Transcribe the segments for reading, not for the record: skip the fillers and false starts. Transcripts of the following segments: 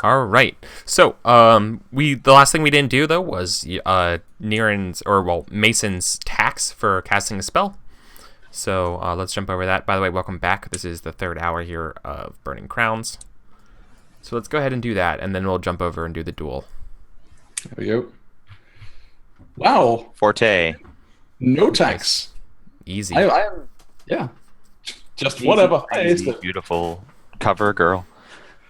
All right. So, the last thing we didn't do though was Mason's tax for casting a spell. So let's jump over that. By the way, welcome back. This is the third hour here of Burning Crowns. So let's go ahead and do that, and then we'll jump over and do the duel. There we go. Wow. Forte. No tax. Easy. Yeah. Just whatever. Easy, beautiful cover girl.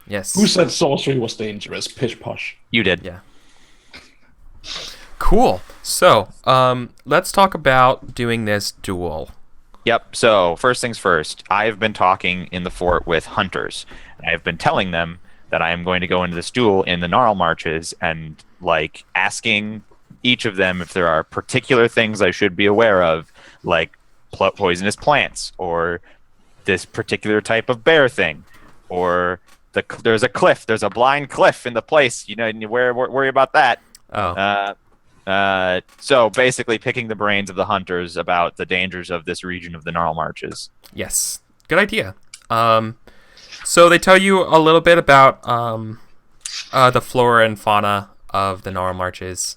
Yes. Who said sorcery was dangerous? Pish posh. You did. Yeah. Cool. So, let's talk about doing this duel. Yep. So first things first, I've been talking in the fort with hunters. I've been telling them that I am going to go into this duel in the Gnarl Marches and asking each of them if there are particular things I should be aware of, like poisonous plants or this particular type of bear thing, or there's a blind cliff in the place. Worry about that. So basically picking the brains of the hunters about the dangers of this region of the Gnarl Marches. Yes. Good idea. So they tell you a little bit about the flora and fauna of the Gnarl Marches.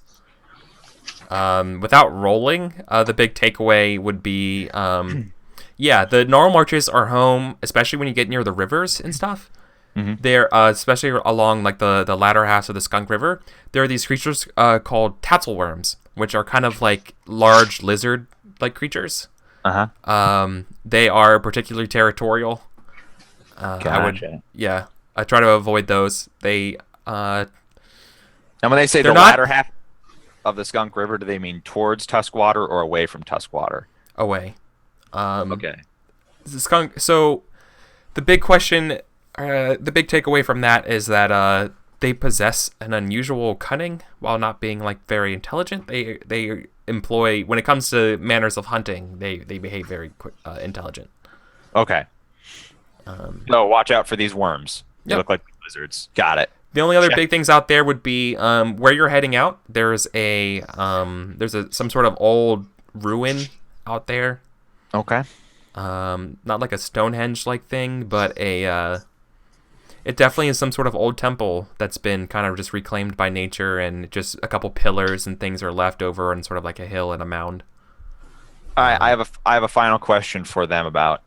Without rolling, the big takeaway would be, the Gnarl Marches are home, especially when you get near the rivers and stuff. Mm-hmm. They're especially along the latter halves of the Skunk River. There are these creatures called tatzelworms, which are kind of like large lizard-like creatures. They are particularly territorial. Gotcha. I try to avoid those. They and when they say the latter half of the Skunk River, do they mean towards Tuskwater or away from Tuskwater? Away. Okay. The skunk. So the big question, the big takeaway from that is that they possess an unusual cunning while not being very intelligent. They employ, when it comes to manners of hunting, they behave very intelligent. Okay. So watch out for these worms. They look like lizards. Got it. The only other big things out there would be where you're heading out. There's some sort of old ruin out there. Okay. Not like a Stonehenge like thing, but it definitely is some sort of old temple that's been kind of just reclaimed by nature, and just a couple pillars and things are left over, and sort of like a hill and a mound. All right, I have a final question for them about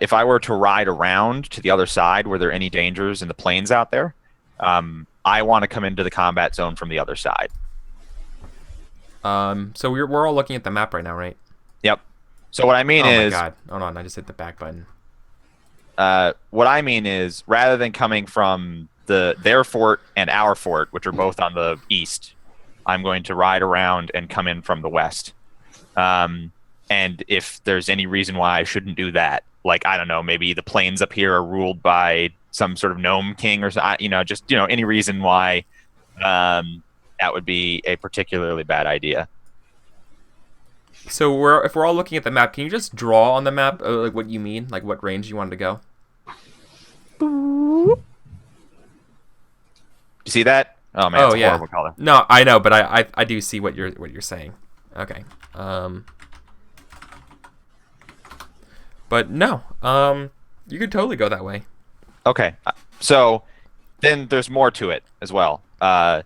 if I were to ride around to the other side, were there any dangers in the plains out there? I want to come into the combat zone from the other side. So we're all looking at the map right now, right? Yep. So what I mean is... Oh my god. Hold on, I just hit the back button. What I mean is, rather than coming from their fort and our fort, which are both on the east, I'm going to ride around and come in from the west. And if there's any reason why I shouldn't do that, I don't know, maybe the plains up here are ruled by some sort of gnome king or any reason why that would be a particularly bad idea. So if we're all looking at the map, can you just draw on the map what you mean, what range you wanted to go? You see that? Oh man, it's a horrible color. No, I know, but I do see what you're saying. Okay. But no, you could totally go that way. Okay, so then there's more to it as well. The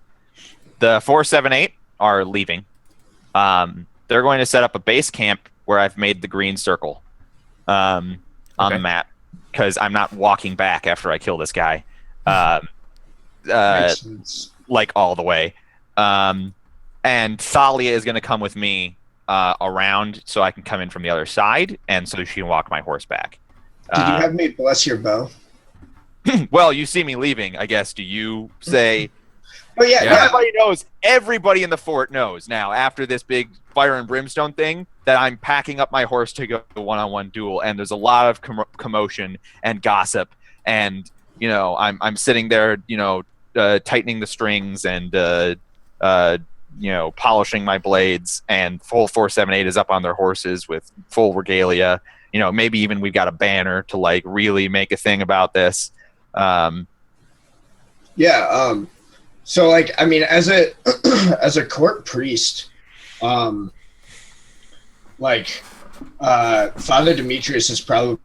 478 are leaving. They're going to set up a base camp where I've made the green circle on the map, because I'm not walking back after I kill this guy, all the way. And Thalia is going to come with me around so I can come in from the other side, and so she can walk my horse back. Did you have me bless your bow? Well, you see me leaving, I guess. Do you say... Oh, yeah. Everybody knows. Everybody in the fort knows now, after this big fire and brimstone thing, that I'm packing up my horse to go to one-on-one duel, and there's a lot of commotion and gossip, and I'm sitting there, tightening the strings and polishing my blades, and full 478 is up on their horses with full regalia. Maybe even we've got a banner to really make a thing about this. So I mean, as a as a court priest, Father Demetrius is probably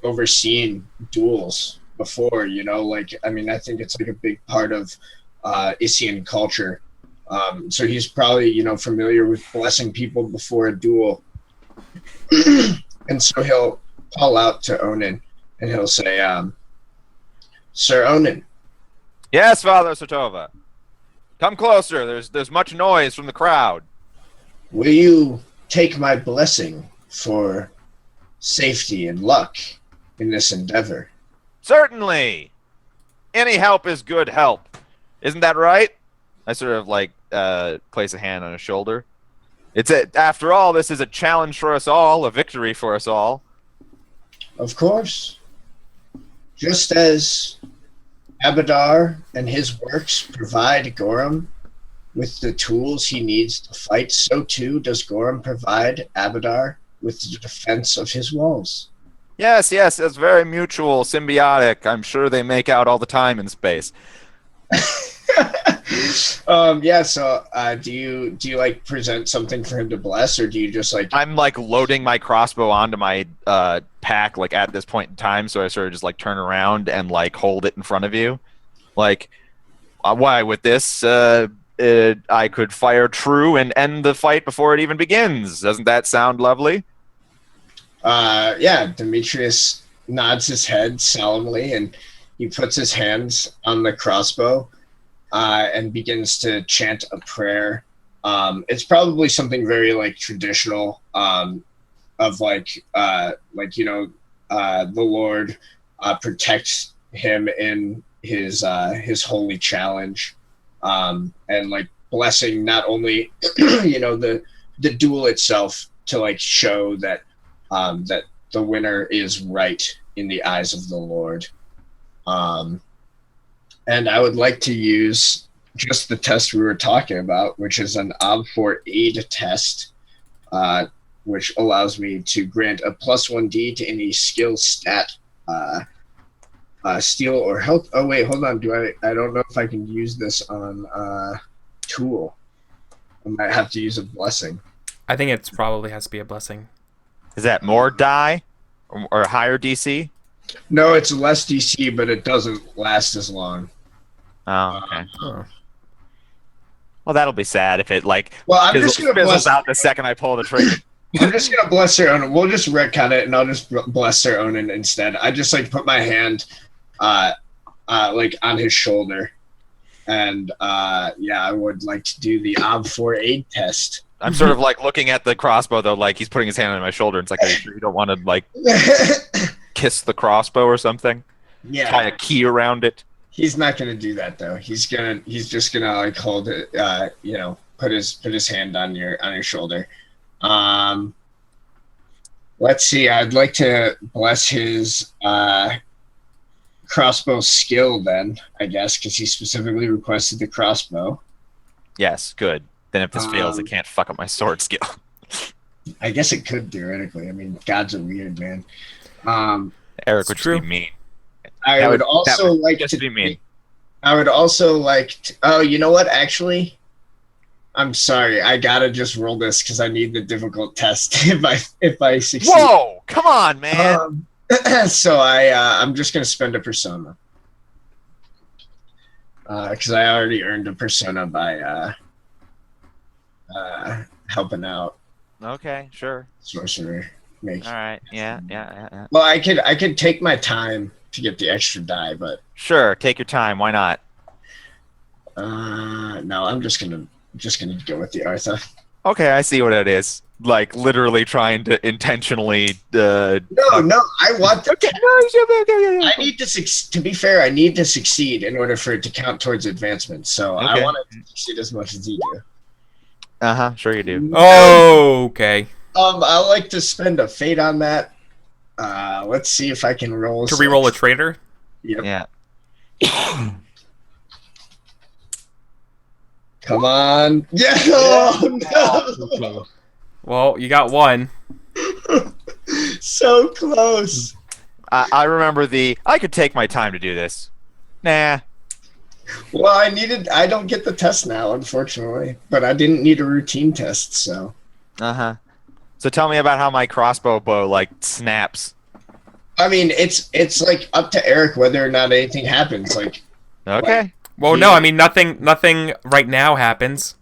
overseeing duels before, you know, like, I mean, I think it's like a big part of Isian culture. So he's probably, you know, familiar with blessing people before a duel. And so he'll call out to Onan and he'll say, Sir Onan. Yes, Father Sotova. Come closer. There's much noise from the crowd. Will you take my blessing for safety and luck in this endeavor? Certainly. Any help is good help. Isn't that right? I sort of like place a hand on his shoulder. After all, this is a challenge for us all, a victory for us all. Of course. Just as Abadar and his works provide Gorham with the tools he needs to fight, so too does Gorham provide Abadar with the defense of his walls. Yes, it's very mutual, symbiotic. I'm sure they make out all the time in space. Yeah, so do you like present something for him to bless, or do you just like... I'm like loading my crossbow onto my pack like at this point in time, so I sort of just like turn around and like hold it in front of you. Like, why with this I could fire true and end the fight before it even begins. Doesn't that sound lovely? Yeah, Demetrius nods his head solemnly and he puts his hands on the crossbow and begins to chant a prayer. It's probably something very like traditional of like you know, the Lord protects him in his holy challenge, and like blessing not only you know the duel itself to like show that that the winner is right in the eyes of the Lord. And I would like to use just the test we were talking about, which is an OB4 aid test, which allows me to grant a +1d to any skill stat, steal or health. Oh wait, hold on. I don't know if I can use this on tool. I might have to use a blessing. I think it probably has to be a blessing. Is that more die or a higher DC? No, it's less DC, but it doesn't last as long. Oh, okay. Well, that'll be sad if it like well, I'm just gonna fizzles out the second I pull the trigger. I'm just gonna bless Sir Onan. We'll just retcon it, and I'll just bless Sir Onan instead. I just like put my hand, like on his shoulder, and yeah, I would like to do the OB4 aid test. I'm sort of like looking at the crossbow though, like he's putting his hand on my shoulder. It's like, are you sure you don't want to like kiss the crossbow or something? Yeah, tie a key around it. He's not gonna do that though. He's just gonna like hold it. You know, put his hand on your shoulder. Let's see. I'd like to bless his crossbow skill then, I guess, because he specifically requested the crossbow. Yes, good. Then if this fails, it can't fuck up my sword skill. I guess it could theoretically. I mean, gods are weird, man. Eric would just be mean. I would also like to be mean. I would also like to, oh, you know what? Actually, I'm sorry. I gotta just roll this because I need the difficult test if I succeed. Whoa! Come on, man. So I'm just gonna spend a persona because I already earned a persona by helping out. Okay, sure. Sorcerer. All right. Yeah. Well, I could take my time to get the extra die, but sure, take your time. Why not? No, I'm just gonna go with the Artha. Okay, I see what it is. Like literally trying to intentionally. No, I want to. Okay. I need to to be fair, I need to succeed in order for it to count towards advancement. So okay. I want to succeed as much as you do. Sure you do. Oh, okay. I like to spend a fate on that. Let's see if I can roll to re-roll a traitor. Yep. Yeah. Come on. Yeah. Oh, no. Well, you got one. So close. I remember I could take my time to do this. Nah. Well, I don't get the test now, unfortunately. But I didn't need a routine test, so. So tell me about how my crossbow bow, like, snaps. I mean, it's like up to Eric whether or not anything happens. Like, Okay. Well, no, I mean nothing right now happens.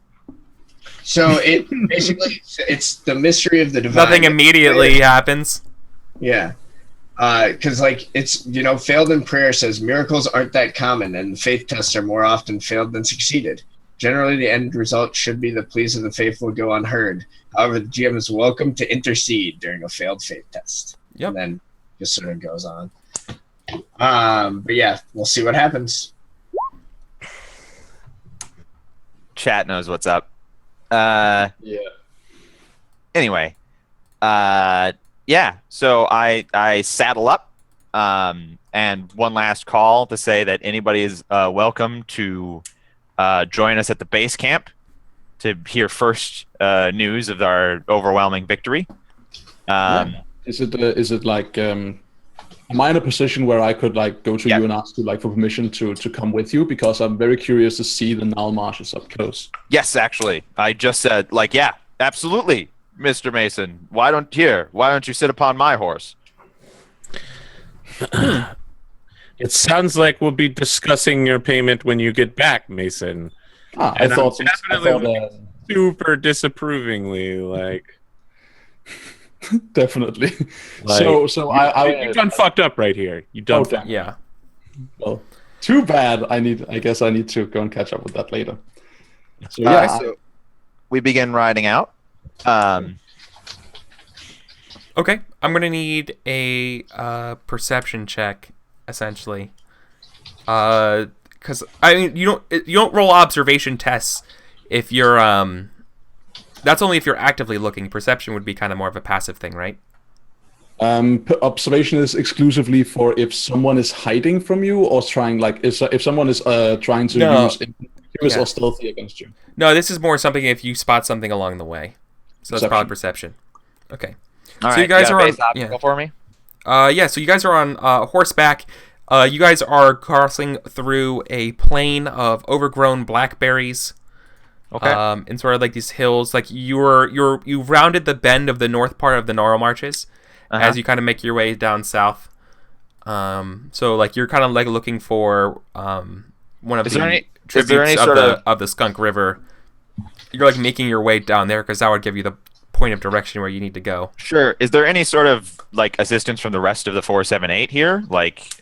so it basically it's the mystery of the divine. Nothing immediately happens. Yeah. Because like it's failed in prayer says miracles aren't that common and faith tests are more often failed than succeeded. Generally, the end result should be the pleas of the faithful go unheard. However, the GM is welcome to intercede during a failed faith test. Yep. And then just sort of goes on. But yeah, we'll see what happens. Chat knows what's up. Yeah. Anyway, yeah. So I saddle up, and one last call to say that anybody is welcome to join us at the base camp to hear first news of our overwhelming victory. Is it like am I in a position where I could like go to you and ask you like for permission to come with you, because I'm very curious to see the Nile marshes up close. Yes, actually, I just said like, yeah, absolutely, Mr. Mason. Why don't you sit upon my horse? It sounds like we'll be discussing your payment when you get back, Mason. I And thought I'm definitely super disapprovingly, like definitely. Like, so I you done fucked up right here. You done. Oh, fucked damn. Yeah. Well, too bad. I guess I need to go and catch up with that later. So So we begin riding out. Okay, I'm gonna need a perception check, essentially. Because I mean, you don't roll observation tests if you're That's only if you're actively looking. Perception would be kind of more of a passive thing, right? Observation is exclusively for if someone is hiding from you or trying, like, if someone is trying to use inconspicuous or stealthy against you. No, this is more something if you spot something along the way. So it's probably perception. Okay. All So right, you guys got a are on. base obstacle for me? Yeah. So you guys are on horseback. You guys are crossing through a plain of overgrown blackberries. Okay. And sort of like these hills, like you rounded the bend of the north part of the Gnarl Marches as you kind of make your way down south. So like you're kind of like looking for one of the tributes of the Skunk River. You're like making your way down there because that would give you the point of direction where you need to go. Sure. Is there any sort of like assistance from the rest of the 478 here? Like,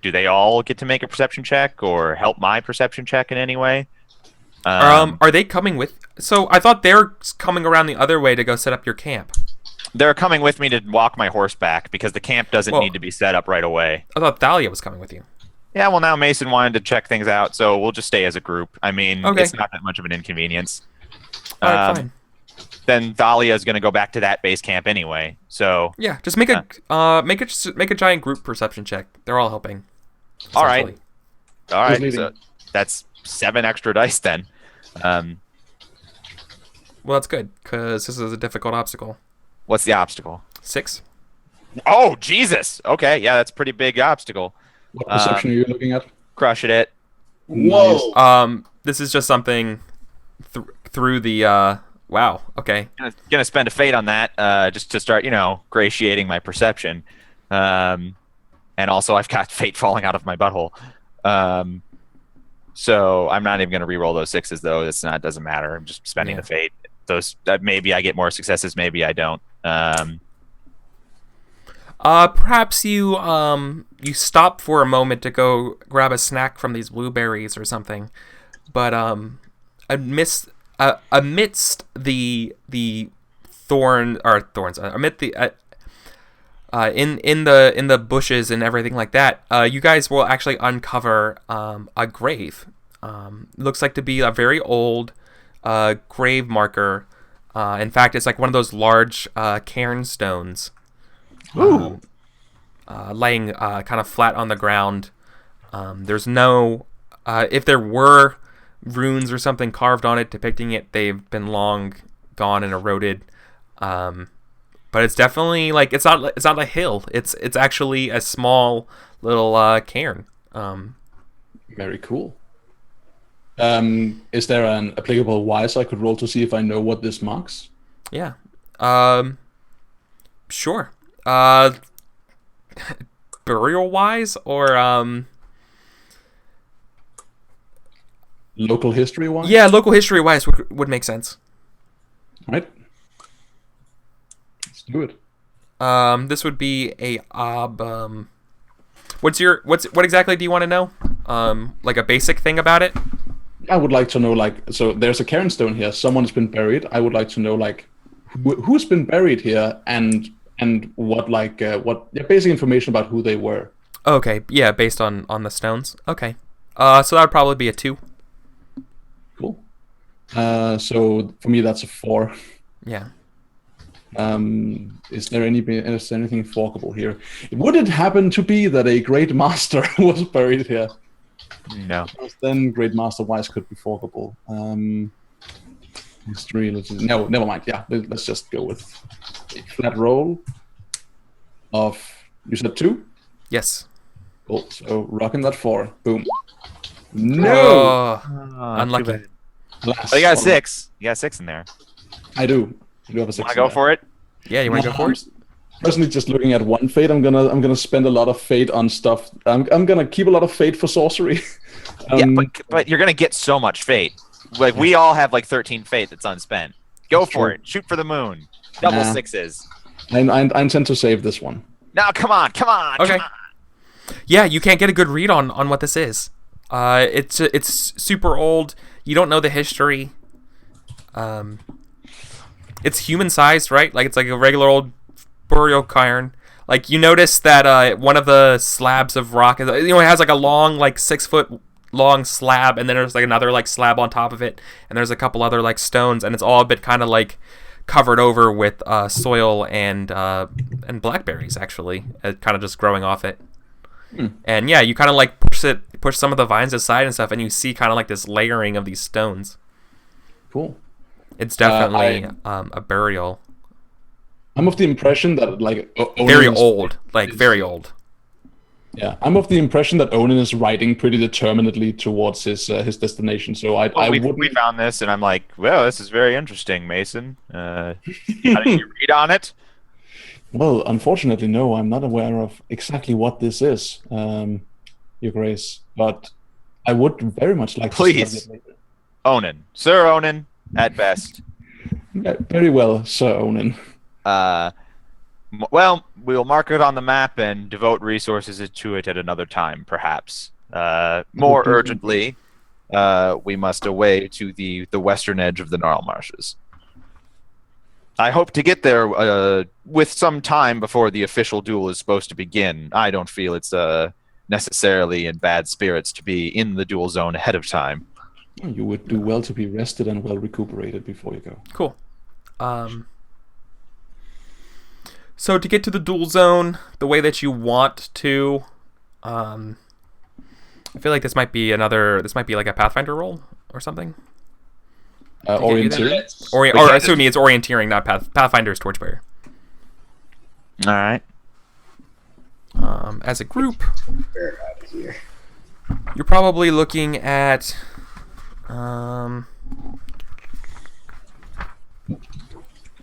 do they all get to make a perception check or help my perception check in any way? Are they coming with? So I thought they're coming around the other way to go set up your camp. They're coming with me to walk my horse back because the camp doesn't need to be set up right away. I thought Thalia was coming with you. Yeah, well now Mason wanted to check things out, so we'll just stay as a group. I mean, Okay. it's not that much of an inconvenience. All right, fine. Then Thalia is going to go back to that base camp anyway. So Yeah, just make a giant group perception check. They're all helping. all right, essentially. all right. leading? So that's 7 extra dice then. Well, that's good because this is a difficult obstacle. What's the obstacle? 6. Oh Jesus! Okay, yeah, that's a pretty big obstacle. What perception are you looking at? Crushing it. Whoa. This is just something through the. Wow. Okay. Gonna spend a fate on that, just to start, gratiating my perception. And also I've got fate falling out of my butthole. So I'm not even gonna re-roll those 6s though. It doesn't matter. I'm just spending the fate. Those maybe I get more successes, maybe I don't. Perhaps you stop for a moment to go grab a snack from these blueberries or something, but amidst the thorns, amid the in the bushes and everything like that, you guys will actually uncover a grave. Looks like to be a very old grave marker. In fact, it's like one of those large cairn stones. Ooh. Laying kind of flat on the ground. There's no, if there were runes or something carved on it depicting it, they've been long gone and eroded. But it's definitely like it's not a hill. It's actually a small little cairn. Very cool. Is there an applicable wise I could roll to see if I know what this marks? Yeah. Sure. burial wise or Local history wise? yeah, local history wise would make sense. Right. Let's do it. This would be a what exactly do you want to know? Like a basic thing about it? I would like to know, like, so there's a cairn stone here. Someone's been buried. I would like to know, like, who's been buried here and what, like, basic information about who they were. Okay, yeah, based on the stones. Okay. So that would probably be a 2. Cool. So for me, that's a 4. Yeah. Is there anything forkable here? Would it happen to be that a great master was buried here? No. Because then great master wise could be forkable. History. No, never mind. Yeah, let's just go with a flat roll of. You said 2. Yes. Cool. So rocking that 4. Boom. No. Oh, Unlucky. Alas, Oh, you got a 6. You got a 6 in there. I do. I do have a 6. Want to go for it? Yeah, you want to go for it? Personally, just looking at 1 fate, I'm gonna spend a lot of fate on stuff. I'm gonna keep a lot of fate for sorcery. Yeah, but you're gonna get so much fate. Like we all have like 13 fate that's unspent. Go That's for true. it. Shoot for the moon. Double Nah. 6s. I intend to save this one. No, come on. Okay. Come on. Yeah, you can't get a good read on what this is. It's super old. You don't know the history. It's human sized, right? Like it's like a regular old burial cairn. Like you notice that one of the slabs of rock is, it has like a long, like 6-foot long slab, and then there's like another like slab on top of it, and there's a couple other like stones, and it's all a bit kind of like covered over with soil and blackberries actually, kind of just growing off it. And yeah, you kind of like push some of the vines aside and stuff, and you see kind of like this layering of these stones. Cool. It's definitely a burial. I'm of the impression that like Very old, like very old. Yeah, I'm of the impression that Onan is riding pretty determinedly towards his destination. So We found this, and I'm like, well, this is very interesting, Mason. How did you read on it? Well, unfortunately, no. I'm not aware of exactly what this is, Your Grace. But I would very much like to Please. study it later. Onan. Sir Onan, at best. Yeah, very well, Sir Onan. Well, we'll mark it on the map and devote resources to it at another time, perhaps. More urgently, we must away to the western edge of the Gnarl Marshes. I hope to get there with some time before the official duel is supposed to begin. I don't feel it's necessarily in bad spirits to be in the duel zone ahead of time. You would do well to be rested and well recuperated before you go. Cool. So to get to the duel zone the way that you want to, I feel like this might be like a Pathfinder roll or something. Orienteering? Excuse me, it's orienteering, not Pathfinder's Torchbearer. All right. As a group, Bear out of here. you're probably looking at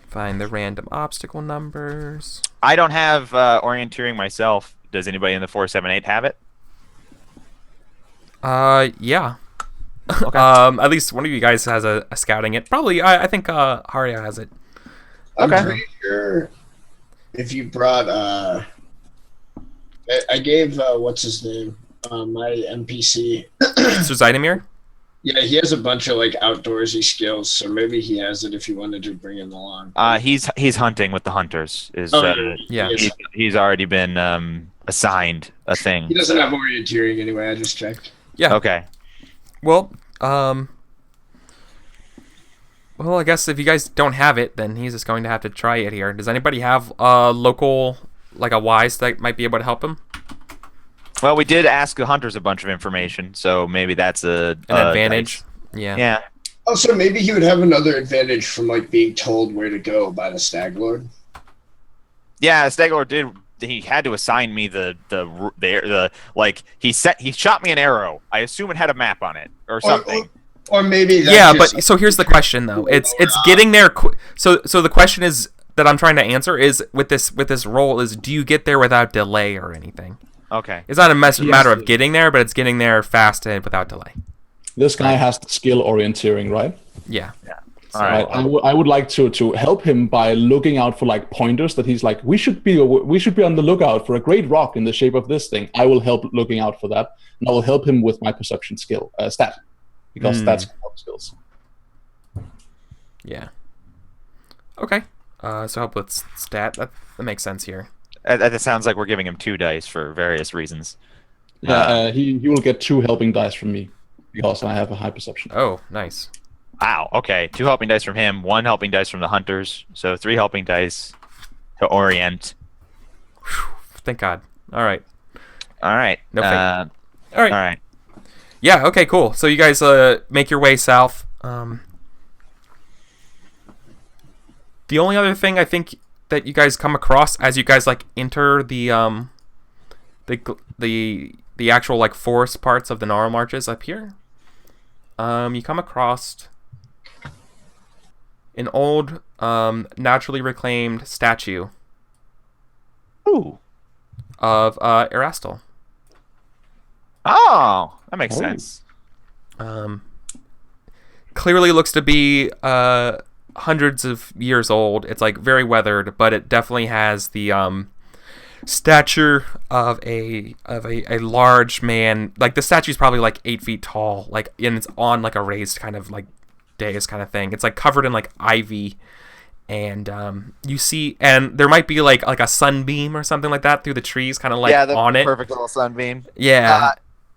find the random obstacle numbers. I don't have orienteering myself. Does anybody in the 478 have it? Yeah. Okay. At least one of you guys has a scouting it. Probably, I think Haria has it. I'm Okay. pretty sure if you brought I gave what's his name my NPC. So Zydomir? Yeah, he has a bunch of like outdoorsy skills, so maybe he has it if you wanted to bring him along. He's hunting with the hunters. Yeah. He's already been assigned a thing. He doesn't have orienteering anyway. I just checked. Yeah. Okay. Well, I guess if you guys don't have it, then he's just going to have to try it here. Does anybody have a local, like a wise that might be able to help him? Well, we did ask the hunters a bunch of information, so maybe that's an advantage. Yeah. Yeah. Oh, so maybe he would have another advantage from like being told where to go by the Stag Lord. Yeah, Staglor did. He had to assign me the like he shot me an arrow. I assume it had a map on it or something. Or maybe that's Yeah, just but so here's the question though. It's getting there. So the question is that I'm trying to answer is with this role is, do you get there without delay or anything? Okay. It's not a He matter has of getting there, but it's getting there fast and without delay. This guy has the skill orienteering, right? Yeah. All right. I would like to help him by looking out for like pointers that he's like, we should be on the lookout for a great rock in the shape of this thing. I will help looking out for that, and I will help him with my perception skill stat, because that's skills. Yeah. Okay. So help with stat. That makes sense here. It sounds like we're giving him 2 dice for various reasons. Yeah, he will get 2 helping dice from me because I have a high perception. Oh, nice. Wow. Okay. 2 helping dice from him, 1 helping dice from the hunters. So 3 helping dice to orient. Thank God. All right. All right. No fake. All All right. All right. Yeah. Okay. Cool. So you guys make your way south. The only other thing I think that you guys come across as you guys like enter the actual like forest parts of the Gnarl Marches up here, you come across an old naturally reclaimed statue Ooh. of Erastil. Oh, that makes sense. Clearly looks to be hundreds of years old. It's like very weathered, but it definitely has the stature of a large man. Like the statue's probably like 8 feet tall, like, and it's on like a raised kind of like dais kind of thing. It's like covered in like ivy, and you see, and there might be like a sunbeam or something like that through the trees, kind of like on it. Perfect little sunbeam. Yeah.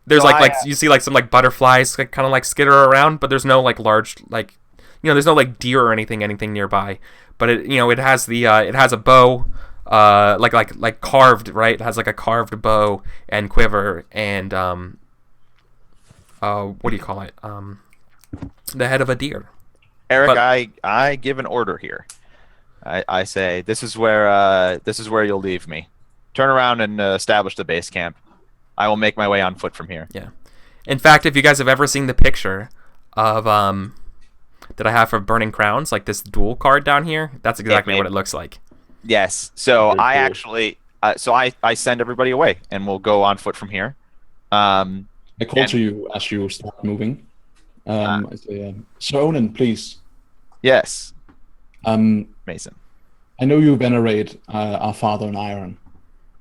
There's so you see like some like butterflies like, kind of like skitter around, but there's no like large like, there's no like deer or anything nearby. But it has it has a bow, like carved, right? It has like a carved bow and quiver and what do you call it? The head of a deer. Eric, But- I give an order here. I say this is where you'll leave me. Turn around and establish the base camp. I will make my way on foot from here. Yeah. In fact, if you guys have ever seen the picture of that I have for Burning Crowns, like this duel card down here, that's exactly what it looks like. Yes. So Very I cool. actually, I send everybody away, and we'll go on foot from here. I call to you as you start moving. I say, Sir Onan, please. Yes, Mason. I know you venerate our father in iron.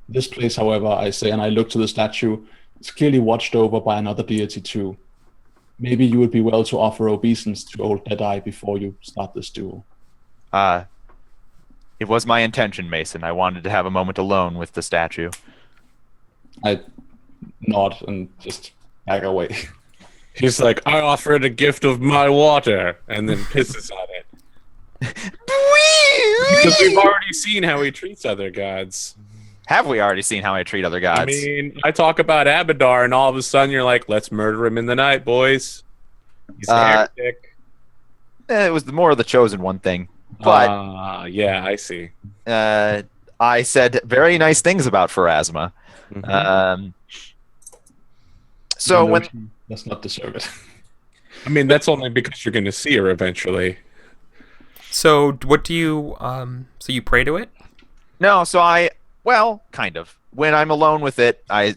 This place, however, I say, and I look to the statue, it's clearly watched over by another deity too. Maybe you would be well to offer obeisance to old Deadeye before you start this duel. It was my intention, Mason. I wanted to have a moment alone with the statue. I nod and just back away. He's like, I offer it a gift of my water, and then pisses on it. Because we've already seen how he treats other gods. Have we already seen how I treat other gods? I mean, I talk about Abadar, and all of a sudden you're like, let's murder him in the night, boys. He's a heretic. It was more of the chosen one thing. But yeah, I see. I said very nice things about Pharasma. Mhm. So when she does not deserve it. I mean, that's only because you're going to see her eventually. So what do you so you pray to it? no, so kind of. When I'm alone with it, I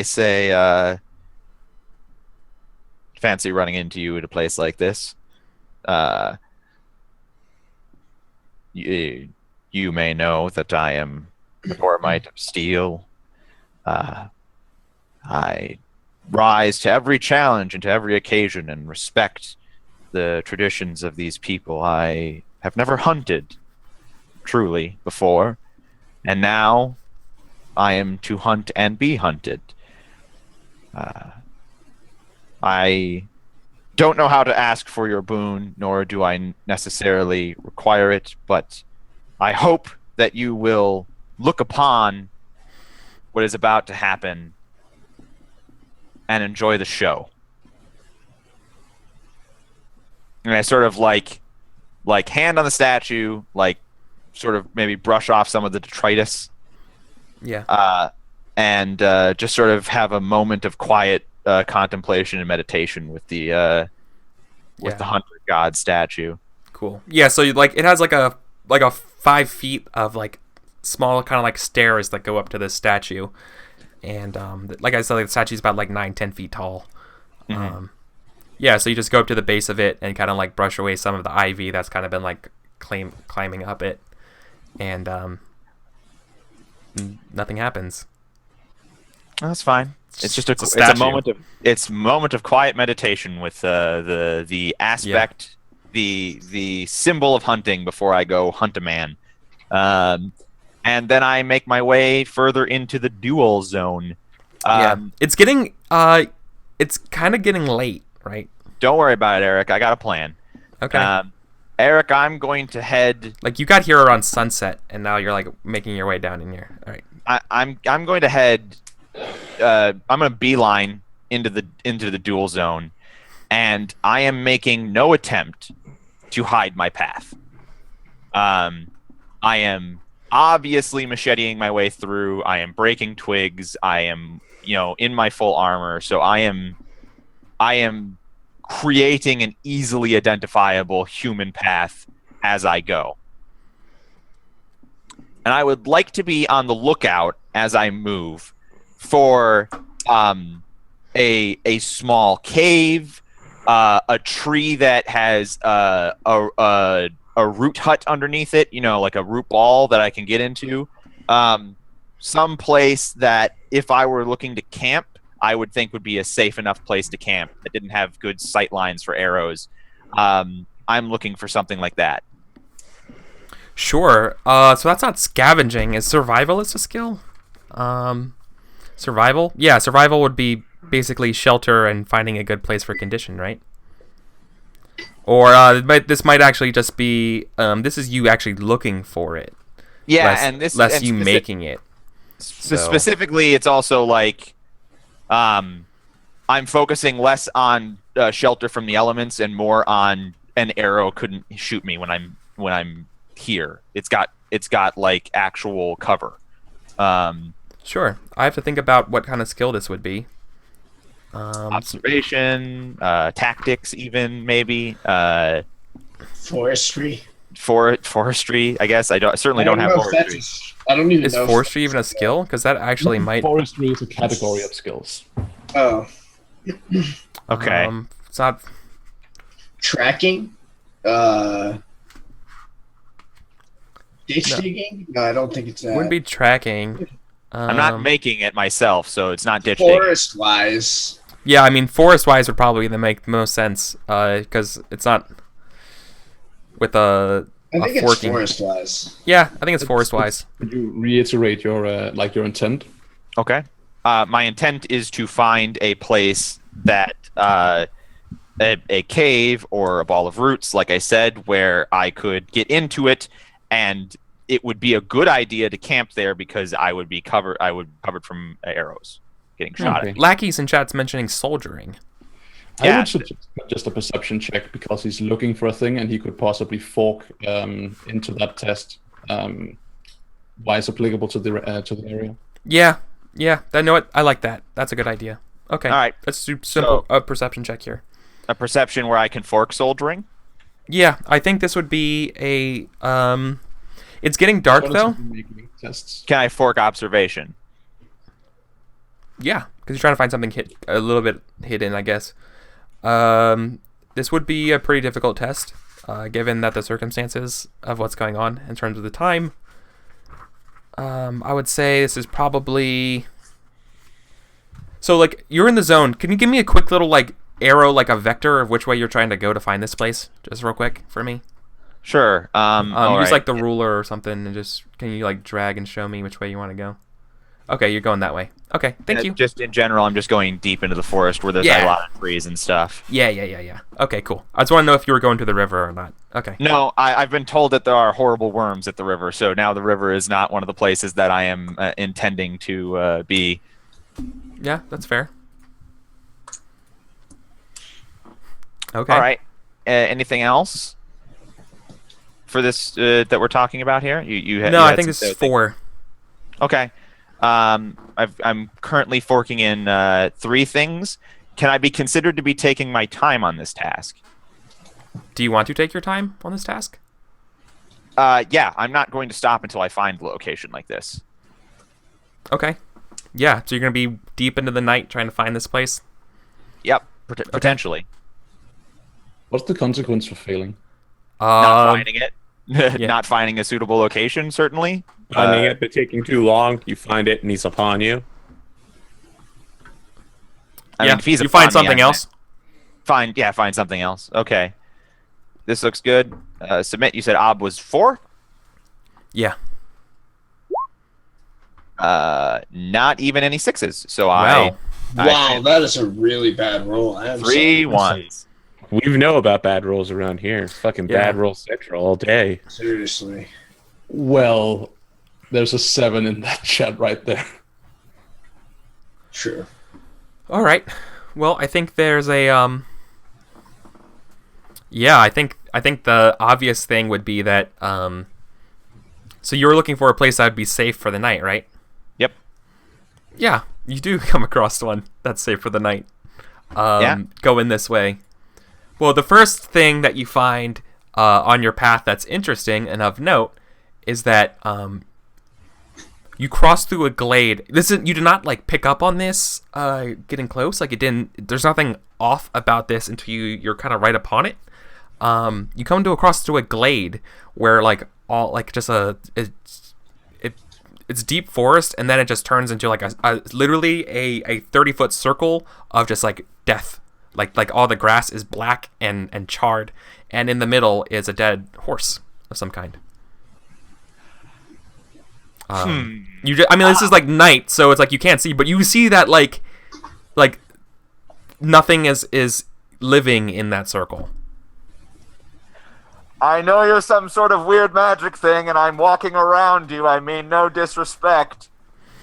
say, fancy running into you at a place like this. You may know that I am a Dormite of Steel. I rise to every challenge and to every occasion and respect the traditions of these people. I have never hunted truly before, and now I am to hunt and be hunted. I don't know how to ask for your boon, nor do I necessarily require it, but I hope that you will look upon what is about to happen and enjoy the show. And I sort of like hand on the statue, like sort of maybe brush off some of the detritus, Yeah. and just sort of have a moment of quiet contemplation and meditation with the Yeah. hunter god statue. Cool. Yeah, so like it has like a 5 feet of like small kind of like stairs that go up to this statue. and like I said, like, the statue's about like 9-10 feet tall. Mhm. Yeah, so you just go up to the base of it and kind of like brush away some of the ivy that's kind of been like climbing up it, and nothing happens. That's fine. It's just It's a it's statue. a moment of quiet meditation with the aspect, the symbol of hunting before I go hunt a man, and then I make my way further into the duel zone. Yeah, it's getting it's kind of getting late, right? Don't worry about it, Eric. I got a plan. Okay. Eric, I'm going to head. Like, you got here around sunset, and now you're like making your way down in here. All right. I'm going to head. I'm going to beeline into the duel zone, and I am making no attempt to hide my path. I am obviously macheteing my way through. I am breaking twigs. I am, in my full armor. So I am creating an easily identifiable human path as I go. And I would like to be on the lookout as I move for a small cave, a tree that has a root hut underneath it, like a root ball that I can get into. Some place that if I were looking to camp, I would think would be a safe enough place to camp that didn't have good sight lines for arrows. I'm looking for something like that. Sure. So that's not scavenging. Is survivalist a skill? Survival? Yeah, survival would be basically shelter and finding a good place for condition, right? Or this might actually just be this is you actually looking for it. Yeah, less you making it. So. Specifically, it's also like I'm focusing less on shelter from the elements and more on an arrow couldn't shoot me when I'm here. It's got like actual cover. Sure. I have to think about what kind of skill this would be. Observation, tactics, even maybe. Forestry. Forestry, I guess. I certainly don't have forestry. I don't even Is know. forestry even a skill? Because that actually might. Forestry is a category of skills. Oh. Okay. It's not. Tracking. Ditch digging? No, I don't think it's that. Wouldn't be tracking. I'm not making it myself, so it's not ditch digging. Forest wise. Yeah, I mean, forest-wise would probably make the most sense, because it's not with a I think it's forking. forest wise. Yeah, I think it's forest-wise. Could you reiterate your intent? Okay. My intent is to find a place that a cave or a ball of roots, like I said, where I could get into it, and it would be a good idea to camp there because I would be covered. I would be covered from arrows getting shot at. Lackeys in chat's mentioning soldiering. I would suggest just a perception check because he's looking for a thing and he could possibly fork into that test. Why it's applicable to the area? Yeah. Know what? I like that. That's a good idea. Okay. All right. Let's do simple a perception check here. A perception where I can fork soldiering. Yeah, I think this would be a. It's getting dark though. Tests. Can I fork observation? Yeah, because you're trying to find something a little bit hidden, I guess. This would be a pretty difficult test, given that the circumstances of what's going on in terms of the time. I would say this is probably. So, like, you're in the zone. Can you give me a quick little, like, arrow, like a vector of which way you're trying to go to find this place? Just real quick for me. Sure. Use like the ruler or something, and just can you like drag and show me which way you want to go? Okay, you're going that way. Okay, thank you. Just in general, I'm just going deep into the forest where there's a lot of trees and stuff. Yeah. Okay, cool. I just want to know if you were going to the river or not. Okay. No, I've been told that there are horrible worms at the river, so now the river is not one of the places that I am intending to be. Yeah, that's fair. Okay. All right. Anything else for this that we're talking about here? I think this is 4. Okay. I'm currently forking in 3 things. Can I be considered to be taking my time on this task? Do you want to take your time on this task? Yeah, I'm not going to stop until I find a location like this. Okay. Yeah, so you're going to be deep into the night trying to find this place? Yep, potentially. What's the consequence for failing? Not finding it. yeah. Not finding a suitable location, certainly. Finding it, but taking too long. You find it, and he's upon you. I mean, if he's you upon find me, something else? Find something else. Okay. This looks good. Submit, you said Ob was 4? Yeah. Not even any 6s. So Wow. Wow, that is a really bad roll. I am 3 sorry. 1s. We know about bad rolls around here. Fucking bad roll central all day. Seriously. Well, there's a 7 in that chat right there. Sure. All right. Well, I think there's a yeah, I think the obvious thing would be that so you were looking for a place that would be safe for the night, right? Yep. Yeah, you do come across one that's safe for the night. Go in this way. Well, the first thing that you find on your path that's interesting and of note is that you cross through a glade. You did not like pick up on this getting close. Like it didn't. There's nothing off about this until you're kind of right upon it. You come to across through a glade where like all like just it's deep forest, and then it just turns into like literally a 30-foot circle of just like death. Like all the grass is black and charred, and in the middle is a dead horse of some kind. I mean, this is like night, so it's like you can't see, but you see that like nothing is living in that circle. I know you're some sort of weird magic thing, and I'm walking around you. I mean, no disrespect.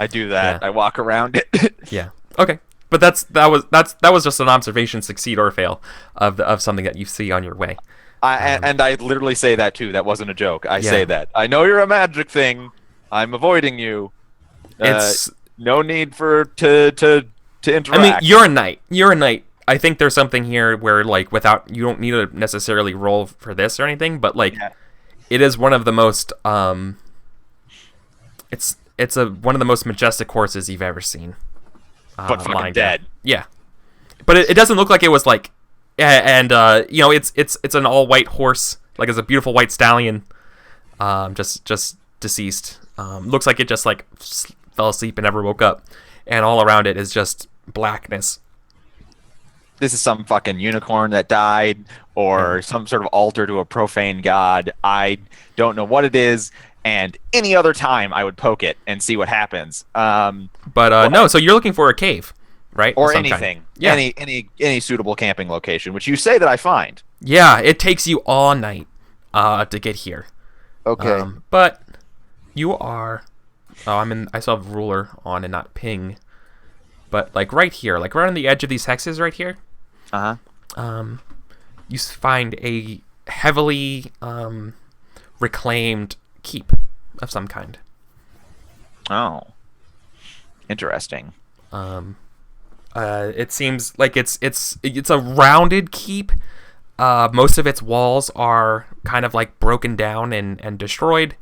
I do that. Yeah. I walk around it. Yeah. Okay. But that was just an observation, succeed or fail, of something that you see on your way. And I literally say that too. That wasn't a joke. I say that. I know you're a magic thing. I'm avoiding you. It's no need to interact. I mean, you're a knight. You're a knight. I think there's something here where like you don't need to necessarily roll for this or anything, but like it is one of the most it's one of the most majestic horses you've ever seen. But fucking dead. Yeah, but it doesn't look like it was like, and it's an all white horse, like it's a beautiful white stallion, just deceased. Looks like it just like fell asleep and never woke up, and all around it is just blackness. This is some fucking unicorn that died, or some sort of altar to a profane god. I don't know what it is. And any other time, I would poke it and see what happens. No, so you're looking for a cave, right? Or anything. Yeah. Any suitable camping location, which you say that I find. Yeah, it takes you all night to get here. Okay. But you are... Oh, I still have ruler on and not ping. But like right here, like right on the edge of these hexes right here. You find a heavily reclaimed keep of some kind. Oh, interesting. It seems like it's a rounded keep. Most of its walls are kind of like broken down and destroyed.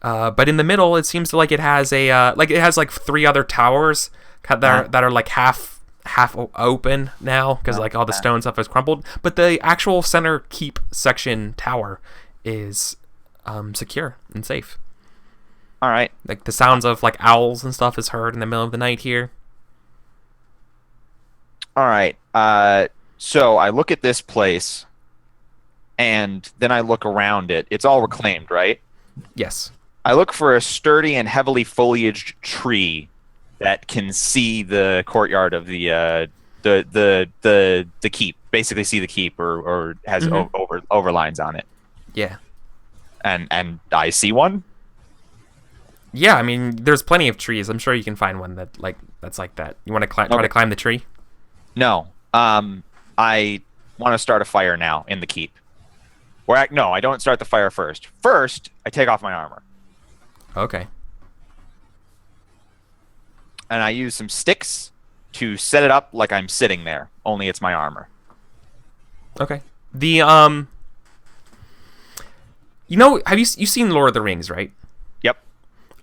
But in the middle, it seems like it has like 3 other towers that are like half open now because like all the stone stuff has crumbled. But the actual center keep section tower is secure and safe. All right. Like the sounds of like owls and stuff is heard in the middle of the night here. All right. So I look at this place, and then I look around it. It's all reclaimed, right? Yes. I look for a sturdy and heavily foliaged tree that can see the courtyard of the keep. Basically, see the keep or has overlines on it. Yeah. And I see one. Yeah, I mean, there's plenty of trees. I'm sure you can find one that's like that. You want to try to climb the tree? No. I want to start a fire now in the keep. No, I don't start the fire first. First, I take off my armor. Okay. And I use some sticks to set it up like I'm sitting there. Only it's my armor. Okay. The have you seen Lord of the Rings, right? Yep.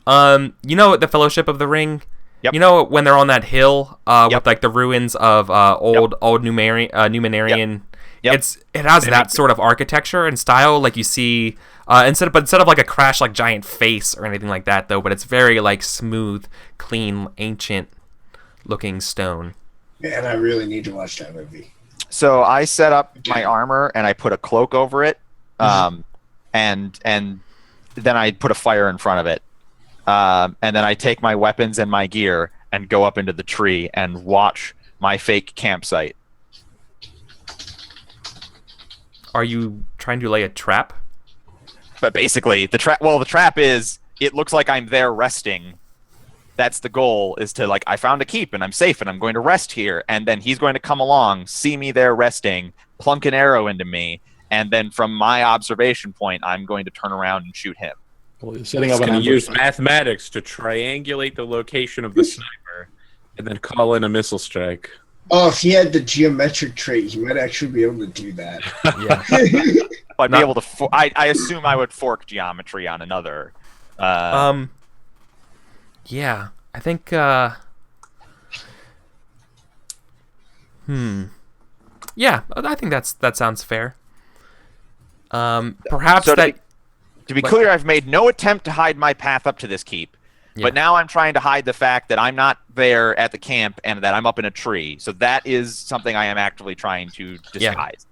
The Fellowship of the Ring, Yep. You know when they're on that hill Yep. with like the ruins of old Numenarian. Yep. It has that sort of architecture and style, like you see instead of like a crash like giant face or anything like that though, but it's very like smooth, clean, ancient looking stone. Man, I really need to watch that movie. So I set up my armor and I put a cloak over it, and then I put a fire in front of it, and then I take my weapons and my gear and go up into the tree and watch my fake campsite. Are you trying to lay a trap? But basically, the trap is, it looks like I'm there resting. That's the goal, is to, like, I found a keep and I'm safe and I'm going to rest here. And then he's going to come along, see me there resting, plunk an arrow into me. And then from my observation point, I'm going to turn around and shoot him. Well, you're setting up It's an going to ambush. use mathematics to triangulate the location of the sniper and then call in a missile strike. Oh, if he had the geometric trait, he might actually be able to do that. Yeah. I'd be able to. I assume I would fork geometry on another. Yeah, I think. Yeah, I think that sounds fair. Perhaps So that. to be clear, I've made no attempt to hide my path up to this keep. Yeah. But now I'm trying to hide the fact that I'm not there at the camp and that I'm up in a tree. So that is something I am actively trying to disguise.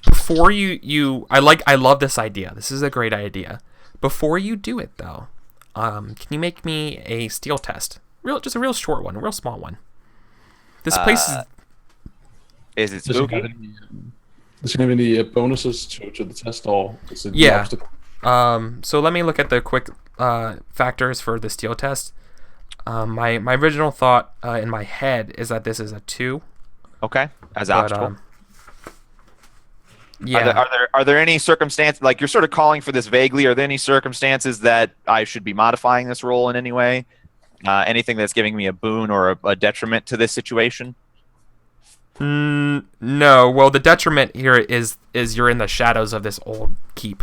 Before I love this idea. This is a great idea. Before you do it, though, can you make me a steel test? Just a real short one, a real small one. This place Is it Does it spooky? have any, does it have any bonuses to the test, or is it the Yeah. obstacle? So let me look at the quick factors for the steel test. My original thought in my head is that this is a 2. Okay, as But, obstacle. yeah. Are there any circumstances, like you're sort of calling for this vaguely, are there any circumstances that I should be modifying this role in any way? Anything that's giving me a boon or a detriment to this situation? No. Well, the detriment here is you're in the shadows of this old keep.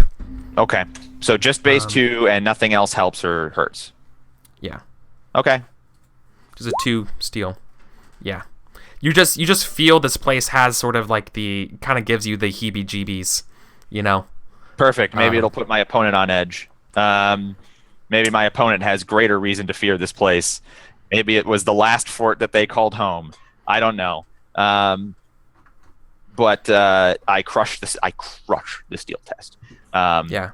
Okay, so just base 2 and nothing else helps or hurts. Yeah. Okay. Just a 2 steel. Yeah. You just feel this place has sort of like kind of gives you the heebie-jeebies, you know? Perfect. Maybe it'll put my opponent on edge. Maybe my opponent has greater reason to fear this place. Maybe it was the last fort that they called home. I don't know. But I crush the steel test. Yeah.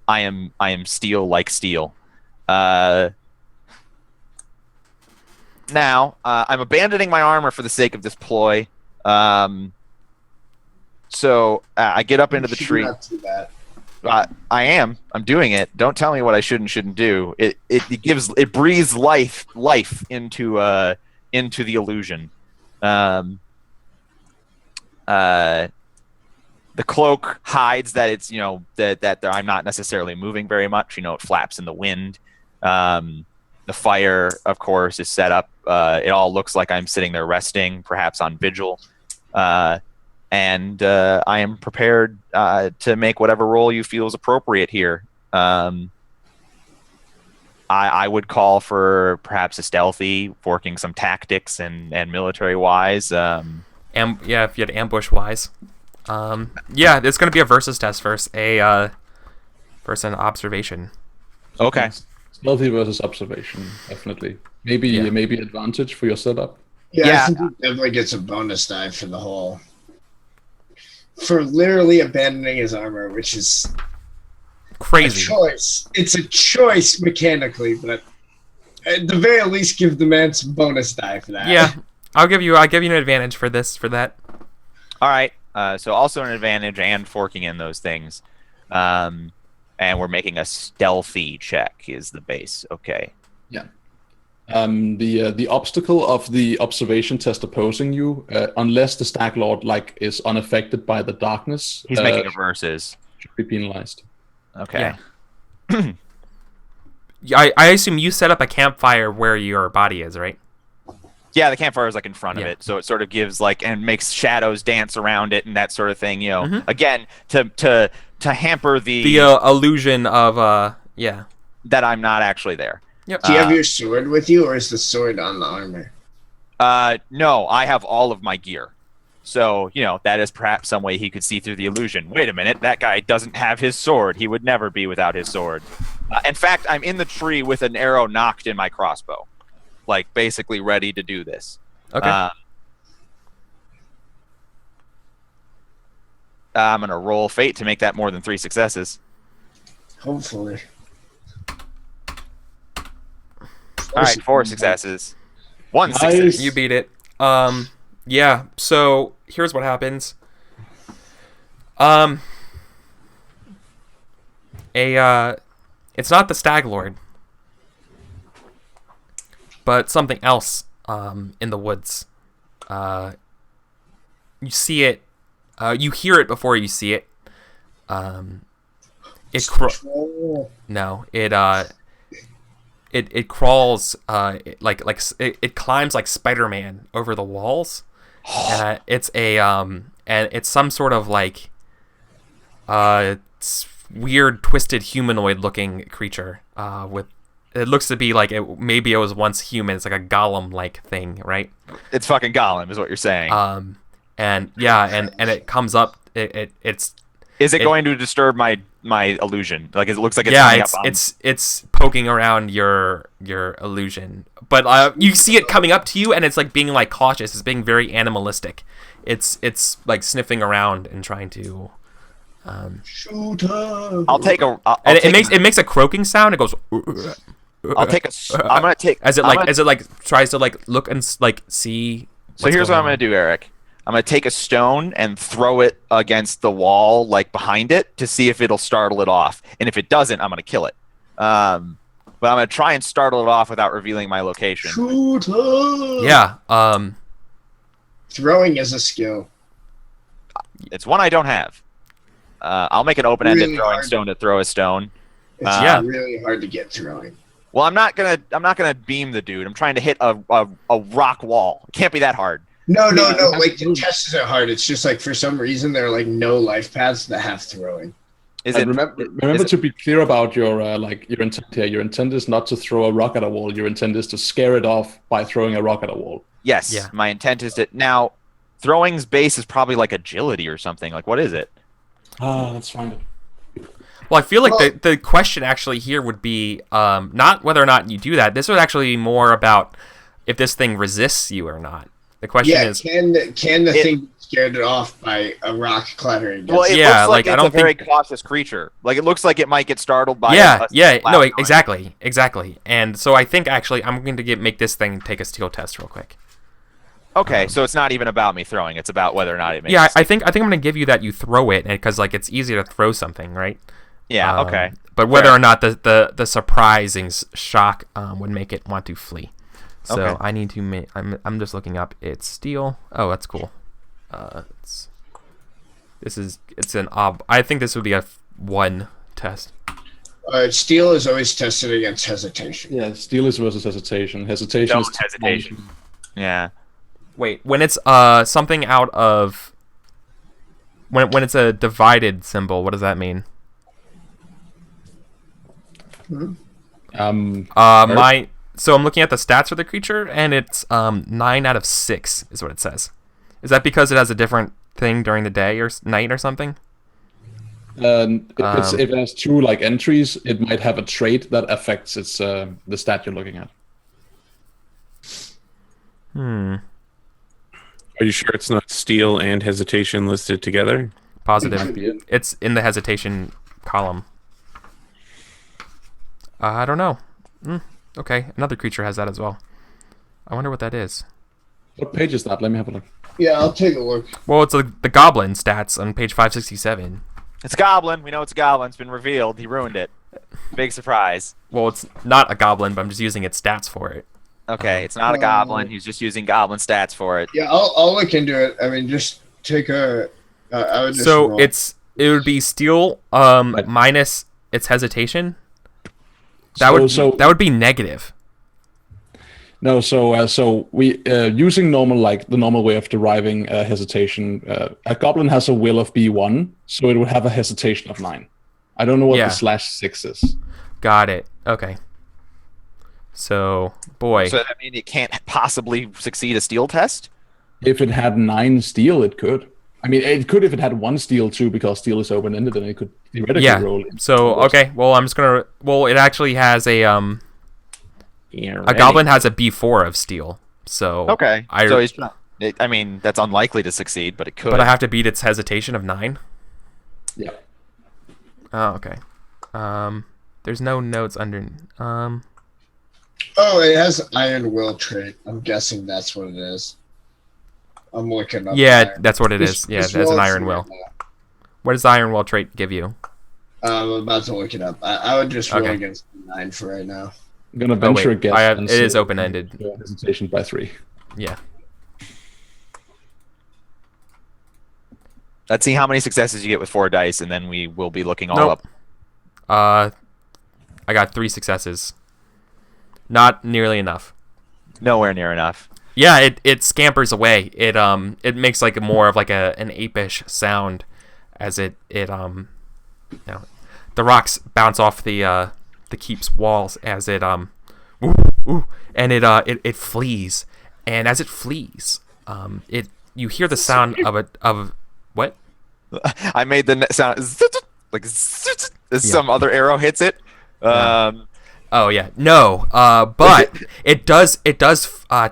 I am steel like steel. Now, I'm abandoning my armor for the sake of this ploy. So I get up into the Should tree. not do that. I am. I'm doing it. Don't tell me what I should and shouldn't do. It breathes life into the illusion. The cloak hides that it's that I'm not necessarily moving very much. It flaps in the wind. The fire, of course, is set up. It all looks like I'm sitting there resting, perhaps on vigil. And I am prepared to make whatever role you feel is appropriate here. I would call for perhaps a stealthy, working some tactics and military-wise. Yeah, if you had ambush-wise. Yeah, it's going to be a versus test first. Versus an observation. Okay. Stealthy versus observation, definitely. Maybe advantage for your setup. Yeah, I think he definitely gets a bonus die for literally abandoning his armor, which is Crazy. a choice. It's a choice mechanically, but at the very least, give the man some bonus die for that. Yeah, I'll give you an advantage for that. All right. So also an advantage and forking in those things. And we're making a stealthy check is the base. Okay. Yeah. The obstacle of the observation test opposing you, unless the Stag Lord is unaffected by the darkness, He's making a versus. should be penalized. Okay. Yeah. I assume you set up a campfire where your body is, right? Yeah, the campfire is in front of Yeah. it, so it sort of gives and makes shadows dance around it and that sort of thing. Mhm. Again to hamper The illusion of that that I'm not actually there. Yep. Do you have your sword with you, or is the sword on the armor? No, I have all of my gear. So, that is perhaps some way he could see through the illusion. Wait a minute, that guy doesn't have his sword. He would never be without his sword. In fact, I'm in the tree with an arrow knocked in my crossbow. Like, basically ready to do this. Okay. I'm going to roll fate to make that more than 3 successes. Hopefully. All right, 4 successes. 1 Nice. success. You beat it. Yeah. So here's what happens. It's not the Stag Lord, but something else. In the woods. You see it. You hear it before you see it. It crawls it climbs like Spider-Man over the walls. It's some sort of like weird twisted humanoid looking creature with it looks to be like maybe it was once human. It's like a golem like thing, right? It's fucking Golem is what you're saying. And it comes up. It's is it going to disturb my illusion? Like it looks like it's yeah, coming up. it's poking around your illusion, but you see it coming up to you, and it's like being like cautious. It's being very animalistic. It's like sniffing around and trying to. Shoot her. It makes a croaking sound. It goes. I'm gonna take as it tries to like look and like see. So here's what I'm gonna do, Eric. I'm going to take a stone and throw it against the wall, like behind it, to see if it'll startle it off. And if it doesn't, I'm going to kill it. But I'm going to try and startle it off without revealing my location. Shoot her. Yeah. Throwing is a skill. It's one I don't have. I'll make an open-ended throwing stone to throw a stone. It's really hard to get throwing. Well, I'm not gonna beam the dude. I'm trying to hit a rock wall. It can't be that hard. No. Like the test isn't hard. It's just like for some reason there are like no life paths that have throwing. Remember to be clear about your intent here. Your intent is not to throw a rock at a wall. Your intent is to scare it off by throwing a rock at a wall. Yes. Yeah. My intent is to now. Throwing's base is probably like agility or something. Like what is it? Let's find it. Well, I feel like the question actually here would be not whether or not you do that. This would actually be more about if this thing resists you or not. The question is, can the thing be scared off by a rock clattering? Well, it looks like it's a very cautious creature. Like it looks like it might get startled by exactly. And so I think actually I'm going to make this thing take a steel test real quick. Okay, so it's not even about me throwing; it's about whether or not it makes. Yeah, I think I'm going to give you that you throw it because like it's easier to throw something, right? Yeah. Okay. But whether or not the surprising shock would make it want to flee. So okay. I need to make. I'm just looking up. It's steel. Oh, that's cool. It's an I think this would be a 1 test. Steel is always tested against hesitation. Yeah, steel is versus hesitation. Hesitation is hesitation. Yeah. Wait, when it's something out of when it's a divided symbol, what does that mean? So I'm looking at the stats for the creature, and it's 9 out of 6 is what it says. Is that because it has a different thing during the day or night or something? If it has 2 like entries, it might have a trait that affects its the stat you're looking at. Are you sure it's not steel and hesitation listed together? Positive. It's in the hesitation column. I don't know. Okay, another creature has that as well. I wonder what that is. What page is that? Let me have a look. Yeah, I'll take a look. Well, it's the goblin stats on page 567. It's Goblin. We know it's a Goblin. It's been revealed. He ruined it. Big surprise. Well, it's not a goblin, but I'm just using its stats for it. Okay, it's not a Goblin. He's just using Goblin stats for it. Yeah, I'll look into it. I mean, just take a... I would just so roll. it would be steel minus its hesitation. That would be negative. No, so we using the normal way of deriving hesitation. A goblin has a will of B1, so it would have a hesitation of 9. I don't know what the /6 is. Got it. Okay. So, boy. So I mean, it can't possibly succeed a steel test. If it had 9 steel, it could. I mean, it could if it had 1 steel too, because steel is open-ended, and it could theoretically roll. So okay, well I'm just gonna. Well, it actually has a goblin has a B4 of steel. So okay, so he's. I mean, that's unlikely to succeed, but it could. But I have to beat its hesitation of 9. Yeah. Oh, okay. There's no notes under. Oh, it has Iron Will trait. I'm guessing that's what it is. I'm looking up. Yeah, that's what it is. Yeah, that's an Iron Will. Right. What does the Iron Will trait give you? I'm about to look it up. I would just roll against 9 for right now. I'm gonna venture a guess. It is open-ended. Hesitation by 3. Yeah. Let's see how many successes you get with 4 dice, and then we will be looking all up. I got 3 successes. Not nearly enough. Nowhere near enough. Yeah, it scampers away. It makes like more of like an apish sound as it the rocks bounce off the keep's walls as it and it flees. And as it flees, you hear the sound of what? I made the sound like as some other arrow hits it. Oh yeah, no. But it does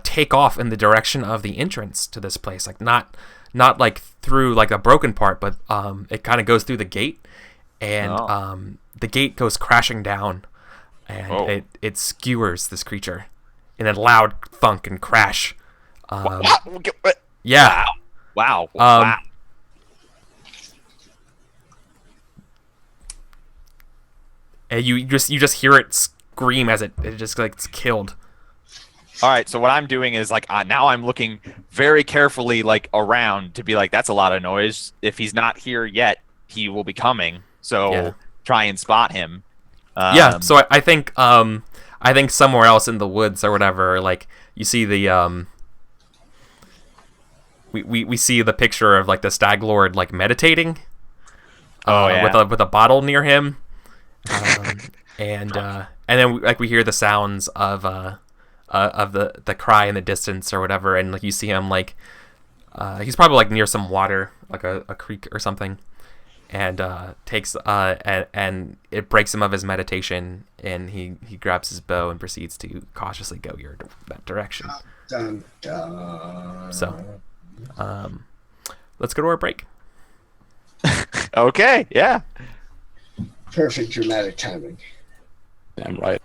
take off in the direction of the entrance to this place, like not like through like a broken part, but it kind of goes through the gate, and the gate goes crashing down, and it skewers this creature in a loud thunk and crash. Yeah. Wow. And you just hear it scream as it just like it's killed. All right, so what I'm doing is like now I'm looking very carefully like around to be like, that's a lot of noise. If he's not here yet, he will be coming. So try and spot him. So I think somewhere else in the woods or whatever, like you see the we see the picture of like the Stag Lord like meditating. With a bottle near him. And then like we hear the sounds of the cry in the distance or whatever, and like you see him like he's probably like near some water, like a creek or something, and takes and it breaks him of his meditation, and he grabs his bow and proceeds to cautiously go that direction. Dun, dun. So let's go to our break. Okay, yeah. Perfect dramatic timing. Damn right.